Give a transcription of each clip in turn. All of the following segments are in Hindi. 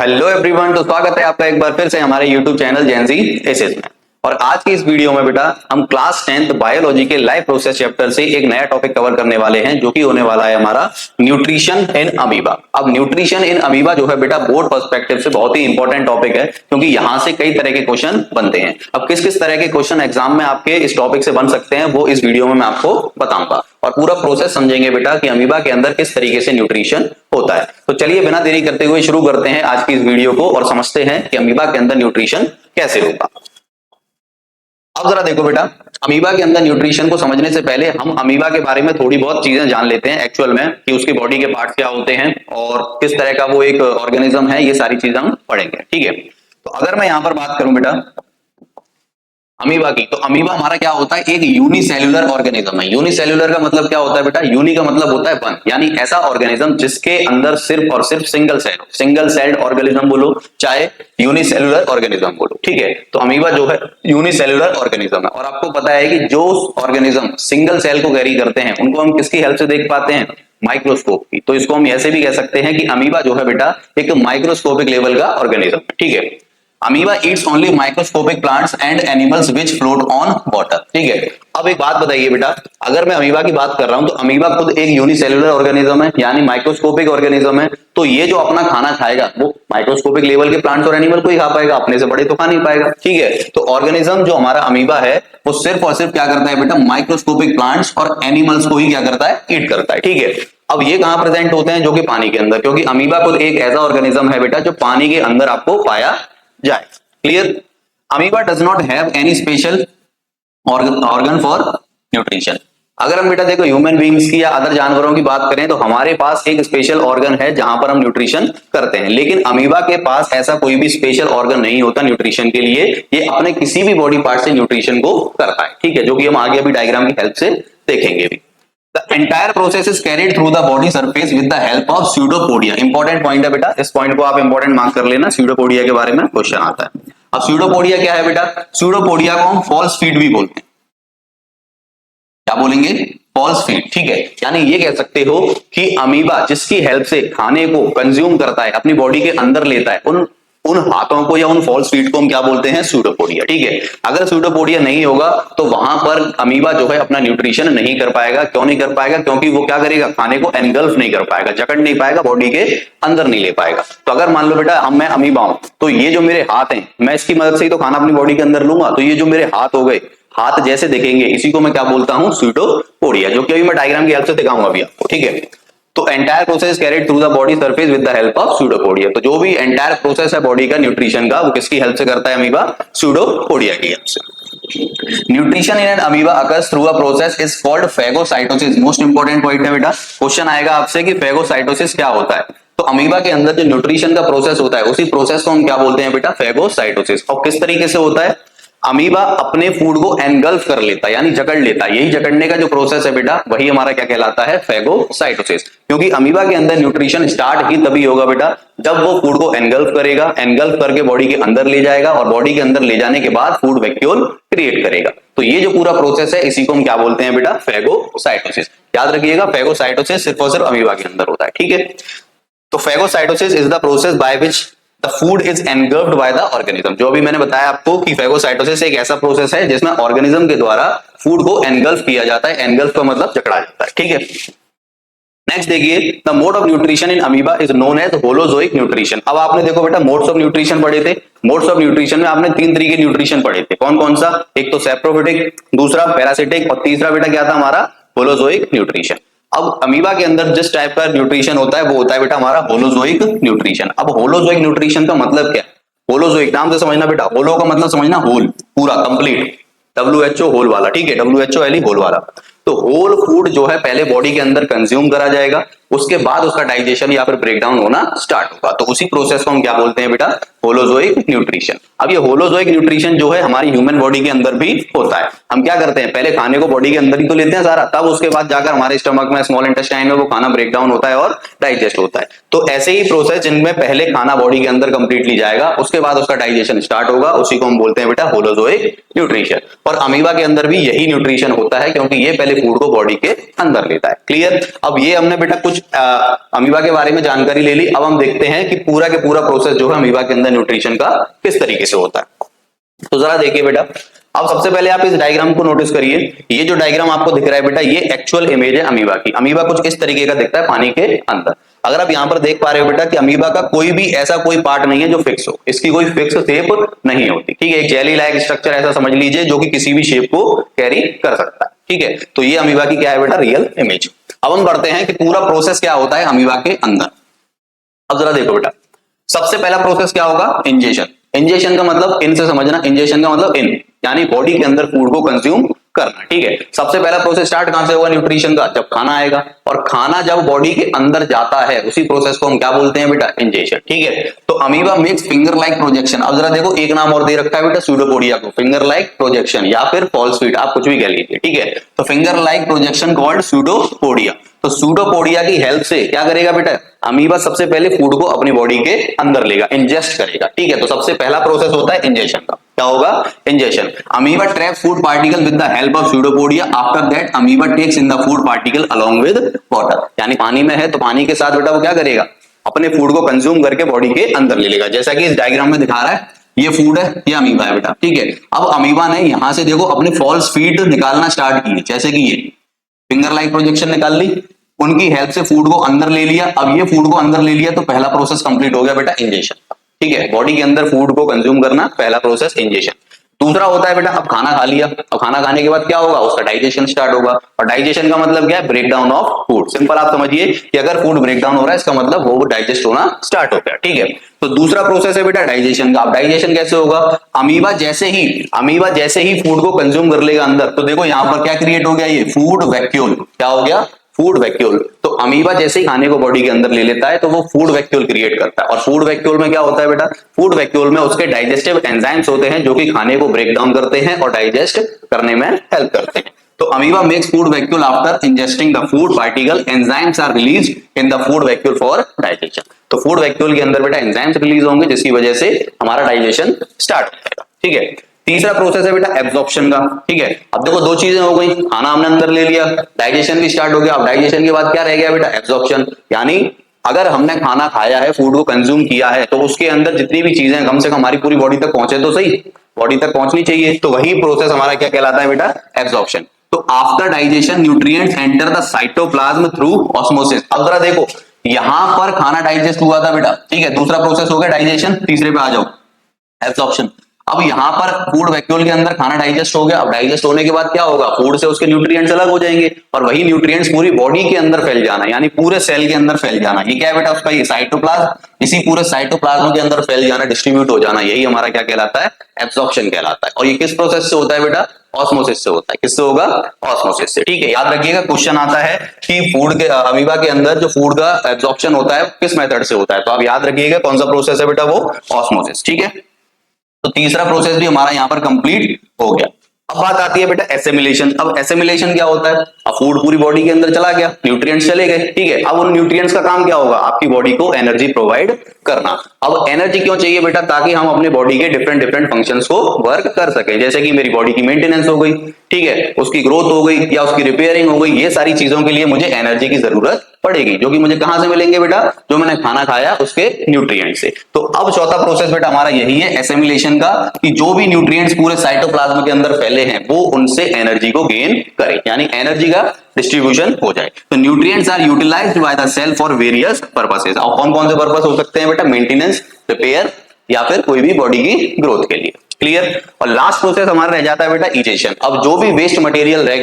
हेलो एवरीवन, तो स्वागत है आपका एक बार फिर से हमारे YouTube चैनल जेनजी एसएस में। और आज की इस वीडियो में बेटा हम क्लास 10th बायोलॉजी के लाइफ प्रोसेस चैप्टर से एक नया टॉपिक कवर करने वाले हैं, जो कि होने वाला है हमारा न्यूट्रिशन इन अमीबा। अब न्यूट्रिशन इन अमीबा जो है बेटा बोर्ड पर्सपेक्टिव से बहुत ही इंपॉर्टेंट टॉपिक है, क्योंकि यहां से कई तरह के क्वेश्चन बनते हैं। अब किस किस तरह के क्वेश्चन एग्जाम में आपके इस टॉपिक से बन सकते हैं वो इस वीडियो में मैं आपको बताऊंगा, और पूरा प्रोसेस समझेंगे बेटा कि अमीबा के अंदर किस तरीके से न्यूट्रिशन होता है। तो चलिए बिना देरी करते हुए शुरू करते हैं आज की इस वीडियो को और समझते हैं कि अमीबा के अंदर न्यूट्रिशन कैसे होगा। अब जरा देखो बेटा, अमीबा के अंदर न्यूट्रिशन को समझने से पहले हम अमीबा के बारे में थोड़ी बहुत चीजें जान लेते हैं एक्चुअल में, कि उसकी बॉडी के पार्ट्स क्या होते हैं और किस तरह का वो एक ऑर्गेनिज्म है। ये सारी चीजें हम पढ़ेंगे, ठीक है। तो अगर मैं यहां पर बात करूं बेटा अमीबा की, तो अमीबा हमारा क्या होता है, एक यूनिसेल्युलर ऑर्गेनिज्म है। यूनिसेल्युलर का मतलब क्या होता है बेटा, यूनि का मतलब होता है वन, यानी ऐसा ऑर्गेनिज्म जिसके अंदर सिर्फ और सिर्फ सिंगल सेल्ड ऑर्गेनिज्म बोलो चाहे यूनिसेल्युलर ऑर्गेनिज्म बोलो, ठीक है। तो अमीबा जो है यूनिसेल्युलर ऑर्गेनिज्म है, और आपको पता है कि जो ऑर्गेनिज्म सिंगल सेल को कैरी करते हैं उनको हम किसकी हेल्प से देख पाते हैं, माइक्रोस्कोप की। तो इसको हम ऐसे भी कह सकते हैं कि अमीबा जो है बेटा एक माइक्रोस्कोपिक लेवल का ऑर्गेनिज्म है, ठीक है। Amoeba Yeats only microscopic plants and animals which float on water, ठीक है। अब एक बात बताइए बेटा, अगर मैं अमीबा की बात कर रहा हूं तो अमीबा खुद एक यूनिसेल्युलर ऑर्गेनिज्म है, यानी माइक्रोस्कोपिक ऑर्गेनिज्म है। तो ये जो अपना खाना खाएगा वो माइक्रोस्कोपिक लेवल के प्लांट्स और एनिमल को ही खा पाएगा, अपने से बड़े तो खा नहीं पाएगा, ठीक है। तो ऑर्गेनिज्म जो हमारा अमीबा है वो सिर्फ और सिर्फ क्या करता है बेटा, माइक्रोस्कोपिक प्लांट्स और एनिमल्स को ही क्या करता है, ईट करता है, ठीक है। अब ये कहां प्रेजेंट होते हैं, जो कि पानी के अंदर, क्योंकि अमीबा खुद एक ऐसा ऑर्गेनिज्म है बेटा जो पानी के अंदर आपको पाया जाए। Clear. Amoeba does not have any special organ for nutrition. अगर हम बेटा देखो ह्यूमन बींग्स की या अदर जानवरों की बात करें तो हमारे पास एक स्पेशल ऑर्गन है जहां पर हम न्यूट्रिशन करते हैं, लेकिन अमीबा के पास ऐसा कोई भी स्पेशल ऑर्गन नहीं होता न्यूट्रिशन के लिए। ये अपने किसी भी बॉडी पार्ट से न्यूट्रिशन को करता है, ठीक है, जो कि हम आगे अभी डायग्राम की हेल्प से देखेंगे भी। The entire process is carried through the body surface with the help of pseudopodia। Important point है बेटा, इस पॉइंट को आप इंपॉर्टेंट मार्क कर लेना, pseudopodia के बारे में क्वेश्चन आता है। अब pseudopodia क्या है बेटा, pseudopodia को हम फॉल्स फीड भी बोलते हैं। क्या बोलेंगे, फॉल्स फीड, ठीक है। यानी ये कह सकते हो कि अमीबा जिसकी हेल्प से खाने को कंज्यूम करता है, अपनी बॉडी के अंदर लेता है, उन हाथों को या उन फॉल्स फीड को हम क्या बोलते हैं, स्यूडोपोडिया, ठीक है। अगर स्यूडोपोडिया नहीं होगा तो वहां पर अमीबा जो है अपना न्यूट्रिशन नहीं कर पाएगा। क्यों नहीं कर पाएगा, क्योंकि वो क्या करेगा, खाने को एनगल्फ नहीं कर पाएगा, जकड़ नहीं पाएगा, बॉडी के अंदर नहीं ले पाएगा। तो अगर मान लो बेटा मैं अमीबा हूं, तो ये जो मेरे हाथ हैं मैं इसकी मदद से ही तो खाना अपनी बॉडी के अंदर लूंगा। तो ये जो मेरे हाथ हो गए, हाथ जैसे दिखेंगे, इसी को मैं क्या बोलता हूं, स्यूडोपोडिया, जो कि अभी मैं डायग्राम की हेल्प से दिखाऊंगा अभी आपको, ठीक है। तो entire process carried through the body surface with the help of pseudopodia. तो जो भी एंटायर प्रोसेस है बॉडी का न्यूट्रिशन का, वो किसकी हेल्प से करता है, अमीबा स्यूडोपोडिया की हेल्प से। Nutrition in an amoeba occurs through a process is called phagocytosis. Most important point है बेटा, क्वेश्चन आएगा आपसे कि फेगोसाइटोसिस क्या होता है। तो अमीबा के अंदर जो न्यूट्रिशन का प्रोसेस होता है उसी प्रोसेस को हम क्या बोलते हैं बेटा, फेगोसाइटोसिस। और किस तरीके से होता है, अमीबा अपने फूड को एनगल्फ कर लेता है, यानी जकड़ लेता है। यही जकड़ने का जो प्रोसेस है बेटा वही हमारा क्या कहलाता है, फेगोसाइटोसिस। क्योंकि अमीबा के अंदर न्यूट्रिशन स्टार्ट ही तभी होगा बेटा जब वो फूड को एनगल्फ करेगा, एनगल्फ करके बॉडी के अंदर ले जाएगा, और बॉडी के अंदर ले जाने के बाद फूड वैक्यूल क्रिएट करेगा। तो ये जो पूरा प्रोसेस है इसी को हम क्या बोलते हैं बेटा, फेगोसाइटोसिस। याद रखिएगा, फेगोसाइटोसिस सिर्फ और सिर्फ अमीबा के अंदर होता है, ठीक है। तो phagocytosis is the process by which The food is engulfed by the organism। जो भी मैंने बताया आपको कि फेगोसाइटोसिस एक ऐसा प्रोसेस है जिसमें ऑर्गेनिज्म के द्वारा फूड को एनगल्फ किया जाता है। एनगल्फ का मतलब जकड़ा जाता है, ठीक है। नेक्स्ट देखिए, the mode of nutrition in amoeba is known as holozoic nutrition. अब आपने देखो बेटा मोड्स ऑफ न्यूट्रिशन पढ़े थे। मोड्स ऑफ न्यूट्रिशन में आपने 3 तरीके न्यूट्रिशन पढ़े थे। कौन कौन सा, एक तो सैप्रोफिटिक, दूसरा पैरासिटिक, और तीसरा बेटा क्या था हमारा, होलोजोइक न्यूट्रिशन। अब अमीबा के अंदर जिस टाइप का न्यूट्रिशन होता है वो होता है बेटा हमारा होलोजोइक न्यूट्रिशन। अब होलोजोइक न्यूट्रिशन का मतलब क्या है, होलोजोइक नाम से समझना बेटा, होलो का मतलब समझना होल, पूरा, कंप्लीट, WHO होल वाला, ठीक है, WHOLE होल वाला। तो होल फूड जो है पहले बॉडी के अंदर कंज्यूम करा जाएगा, उसके बाद उसका डाइजेशन या फिर ब्रेकडाउन होना स्टार्ट होगा। तो उसी प्रोसेस को हम क्या बोलते हैं बेटा, होलोजोइक न्यूट्रिशन। अब ये होलोजोइक न्यूट्रिशन जो है हमारी ह्यूमन बॉडी के अंदर भी होता है। हम क्या करते हैं, पहले खाने को बॉडी के अंदर ही तो लेते हैं सारा, तब उसके बाद जाकर हमारे स्टमक में, स्मॉल इंटेस्टाइन में वो खाना ब्रेकडाउन होता है और डाइजेस्ट होता है। तो ऐसे ही प्रोसेस जिनमें पहले खाना बॉडी के अंदर कंप्लीटली जाएगा, उसके बाद उसका डाइजेशन स्टार्ट होगा, उसी को हम बोलते हैं बेटा होलोजोइक न्यूट्रिशन। और अमीबा के अंदर भी यही न्यूट्रिशन होता है, क्योंकि ये पहले पहले फूड को बॉडी के अंदर लेता है। क्लियर। अब ये हमने बेटा कुछ अमीबा के बारे में जानकारी ले ली। अब हम देखते हैं कि पूरा के पूरा प्रोसेस जो है अमीबा के अंदर न्यूट्रिशन का किस तरीके से होता है। तो जरा देखिए बेटा, अब सबसे पहले आप इस डायग्राम को नोटिस करिए। ये जो डायग्राम आपको दिख रहा है बेटा, ये एक्चुअल इमेज है अमीबा की। अमीबा कुछ इस तरीके का दिखता है पानी के अंदर। अगर आप यहां पर देख पा रहे हो बेटा कि अमीबा का कोई भी ऐसा कोई पार्ट नहीं है जो फिक्स हो, इसकी कोई फिक्स शेप नहीं होती। ठीक है, एक जेली लाइक स्ट्रक्चर ऐसा समझ लीजिए जो कि किसी भी शेप को कैरी कर सकता है। ठीक है, तो ये अमीबा की क्या है बेटा, रियल इमेज। अब हम बढ़ते हैं कि पूरा प्रोसेस क्या होता है अमीबा के अंदर। अब जरा देखो बेटा, सबसे पहला प्रोसेस क्या होगा, इंजेशन। इंजेशन का मतलब इन से समझना, इंजेशन का मतलब इन यानी बॉडी के अंदर फूड को कंज्यूम करना। ठीक है, सबसे पहला प्रोसेस स्टार्ट कहां से होगा न्यूट्रिशन का, जब खाना आएगा। और खाना जब बॉडी के अंदर जाता है उसी प्रोसेस को हम क्या बोलते हैं बेटा, इंजेशन। ठीक है, तो amoeba makes finger like projection. अब जरा देखो, एक नाम और दे रखा है बेटा सूडोपोडिया को, फिंगर लाइक प्रोजेक्शन या फिर फॉल्स फीट, आप कुछ भी कह लीजिए। ठीक है, तो finger like projection called pseudopodia. तो सूडोपोडिया की हेल्प से क्या करेगा बेटा, अमीबा सबसे पहले फूड को अपनी बॉडी के अंदर लेगा, इंजेस्ट करेगा। ठीक है, तो सबसे पहला प्रोसेस होता है इंजेशन का। क्या होगा, ingestion. Amoeba traps food particle with the help of pseudopodia. After that amoeba takes in the food particle along with water. यानी पानी में है तो पानी के साथ बेटा वो क्या करेगा, अपने फूड को कंज्यूम करके बॉडी के अंदर ले लेगा। जैसा कि इस डायग्राम में दिखा रहा है, ये फूड है, ये अमीबा है बेटा। ठीक है, अब अमीबा ने यहां से देखो अपने फॉल्स फीट निकालना स्टार्ट की, जैसे कि ये फिंगर लाइक प्रोजेक्शन निकाल ली, उनकी हेल्प से फूड को अंदर ले लिया। अब ये फूड को अंदर ले लिया तो पहला प्रोसेस कंप्लीट हो गया बेटा, इंजेशन। ठीक है, बॉडी के अंदर फूड को कंज्यूम करना, पहला प्रोसेस इंजेशन। दूसरा होता है बेटा, अब खाना खा लिया। अब खाना खाने के बाद क्या होगा, उसका डाइजेशन स्टार्ट होगा। और डाइजेशन का मतलब क्या है, break down of food. Simple आप समझिए कि अगर फूड ब्रेक डाउन हो रहा है इसका मतलब वो डाइजेस्ट होना स्टार्ट हो गया। ठीक है, तो दूसरा प्रोसेस है बेटा डाइजेशन का। अब डाइजेशन कैसे होगा, अमीबा जैसे ही फूड को कंज्यूम कर लेगा अंदर, तो देखो यहां पर क्या क्रिएट हो गया, ये फूड वैक्यूल। क्या हो गया, फूड वैक्यूल। तो अमीबा जैसे ही खाने को बॉडी के अंदर ले लेता है तो वो फूड वैक्यूल क्रिएट करता है। और फूड वैक्यूल में क्या होता है बेटा, फूड वैक्यूल में उसके डाइजेस्टिव एंजाइम्स होते हैं जो कि खाने को ब्रेक डाउन करते हैं और डाइजेस्ट करने में हेल्प करते हैं। तो amoeba makes food vacuole after ingesting the food particle. Enzymes are released in the food vacuole for digestion. तो फूड वैक्यूल के अंदर बेटा एंजाइम्स रिलीज होंगे जिसकी वजह से हमारा डाइजेशन स्टार्ट हो जाएगा। ठीक है, तीसरा प्रोसेस है बेटा एब्जॉर्प्शन का। ठीक है, अब देखो दो चीजें हो गई, खाना हमने अंदर ले लिया, डाइजेशन भी स्टार्ट हो गया। अब डाइजेशन के बाद क्या रह गया बेटा, एब्जॉर्प्शन। यानी अगर हमने खाना खाया है, फूड को कंज्यूम किया है, तो उसके अंदर जितनी भी चीजें कम से कम हमारी पूरी बॉडी तक पहुंचे तो सही, बॉडी तक पहुंचनी चाहिए। तो वही प्रोसेस हमारा क्या कहलाता है बेटा, एब्जॉर्प्शन। तो after digestion nutrients enter the cytoplasm through osmosis. अब जरा देखो, यहां पर खाना डाइजेस्ट हुआ था बेटा। ठीक है, दूसरा प्रोसेस हो गया डाइजेशन। तीसरे पे आ जाओ, एब्जॉर्प्शन। अब यहां पर फूड वैक्यूल के अंदर खाना डाइजेस्ट हो गया। अब डाइजेस्ट होने के बाद क्या होगा, फूड से उसके न्यूट्रिएंट्स अलग हो जाएंगे और वही न्यूट्रिएंट्स पूरी बॉडी के अंदर फैल जाना, यानी पूरे सेल के अंदर फैल जाना। ये क्या है बेटा, उसका ये साइटोप्लाज्म, इसी पूरे साइटोप्लाज्म के अंदर फैल जाना, डिस्ट्रीब्यूट हो जाना, यही हमारा क्या कहलाता है, एब्जॉर्प्शन कहलाता है। और ये किस प्रोसेस से होता है बेटा, ऑस्मोसिस से होता है। किससे होगा, ऑस्मोसिस से। ठीक है, याद रखिएगा क्वेश्चन आता है कि फूड के अमीबा के अंदर जो फूड का एब्जॉर्प्शन होता है किस मेथड से होता है, तो आप याद रखिएगा कौन सा प्रोसेस है बेटा, वो ऑस्मोसिस। ठीक है, तो तीसरा प्रोसेस भी हमारा यहां पर कंप्लीट हो गया। अब बात आती है बेटा एसिमिलेशन। अब एसिमिलेशन क्या होता है, अब फूड पूरी बॉडी के अंदर चला गया, न्यूट्रिएंट्स चले गए। ठीक है, अब उन न्यूट्रिएंट्स का काम क्या होगा, आपकी बॉडी को एनर्जी प्रोवाइड करना। अब एनर्जी क्यों चाहिए बेटा, ताकि हम अपने बॉडी के डिफरेंट डिफरेंट फंक्शंस को वर्क कर सके। जैसे कि मेरी बॉडी की मेंटेनेंस हो गई, ठीक है, उसकी ग्रोथ हो गई या उसकी रिपेयरिंग हो गई, ये सारी चीजों के लिए मुझे एनर्जी की जरूरत पड़ेगी, जो कि मुझे कहां से मिलेंगे बेटा, जो मैंने खाना खाया उसके न्यूट्रिएंट से। तो अब चौथा प्रोसेस बेटा हमारा यही है एसिमिलेशन का, कि जो भी न्यूट्रिएंट्स पूरे साइटोप्लाज्म के अंदर फैले हैं वो उनसे एनर्जी को गेन करे, यानी एनर्जी का डिस्ट्रीब्यूशन हो जाए। तो nutrients are utilised by the cell for various purposes. अब कौन कौन से पर्पस हो सकते हैं बेटा, मेंटेनेंस, रिपेयर या फिर कोई भी बॉडी की ग्रोथ के लिए। क्लियर। और लास्ट प्रोसेस हमारा रह जाता है बेटा इजेशन। अब जो भी वेस्ट मटेरियल रह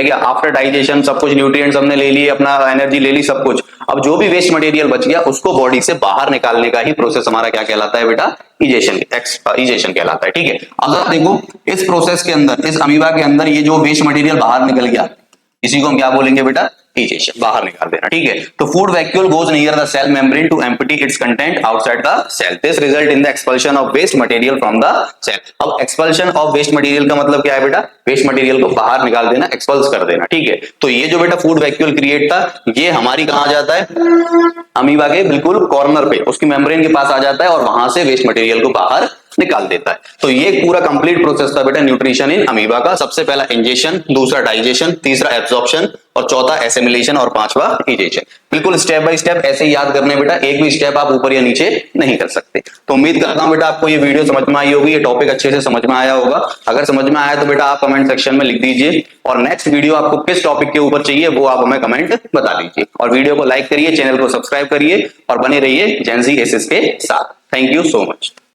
गया, आफ्टर डाइजेशन सब कुछ न्यूट्रिएंट्स हमने ले लिए, अपना एनर्जी ले ली, सब कुछ, अब जो भी वेस्ट मटेरियल बच गया उसको बॉडी से बाहर निकालने का ही प्रोसेस हमारा क्या कहलाता है बेटा, इजेशन कहलाता है। ठीक है, अगर देखो इस प्रोसेस के अंदर, इस अमीबा के अंदर ये जो वेस्ट मटेरियल बाहर निकल गया, इसी को हम क्या बोलेंगे बेटा, इजेशन, बाहर निकाल देना। ठीक है, तो food vacuole goes near the cell membrane to empty its content outside the cell. This result in the expulsion of waste material from the cell. अब एक्सपल्शन ऑफ वेस्ट मटेरियल का मतलब क्या है बेटा, वेस्ट मटेरियल को बाहर निकाल देना, एक्सपल्स कर देना। ठीक है, तो ये जो बेटा फूड वैक्यूल क्रिएट था, ये हमारी कहां आ जाता है, अमीबा के बिल्कुल कॉर्नर पे, उसकी मेम्ब्रेन के पास आ जाता है और वहां से वेस्ट मटेरियल को बाहर निकाल देता है। तो ये पूरा कंप्लीट प्रोसेस था बेटा न्यूट्रिशन इन अमीबा का। सबसे पहला इंजेशन, दूसरा डाइजेशन, तीसरा एब्जॉर्प्शन और चौथा एसिमिलेशन और पांचवा इजेशन। बिल्कुल स्टेप बाय स्टेप ऐसे ही याद करने बेटा, एक भी स्टेप आप ऊपर या नीचे नहीं कर सकते। तो उम्मीद करता हूं बेटा आपको ये वीडियो समझ में आई होगी, ये टॉपिक अच्छे से समझ में आया होगा। अगर समझ में आया तो बेटा आप कमेंट सेक्शन में लिख दीजिए, और नेक्स्ट वीडियो आपको किस टॉपिक के ऊपर चाहिए वो आप हमें कमेंट बता दीजिए। और वीडियो को लाइक करिए, चैनल को सब्सक्राइब करिए और बने रहिए जेन ज़ी एसेस के साथ। Thank you so much.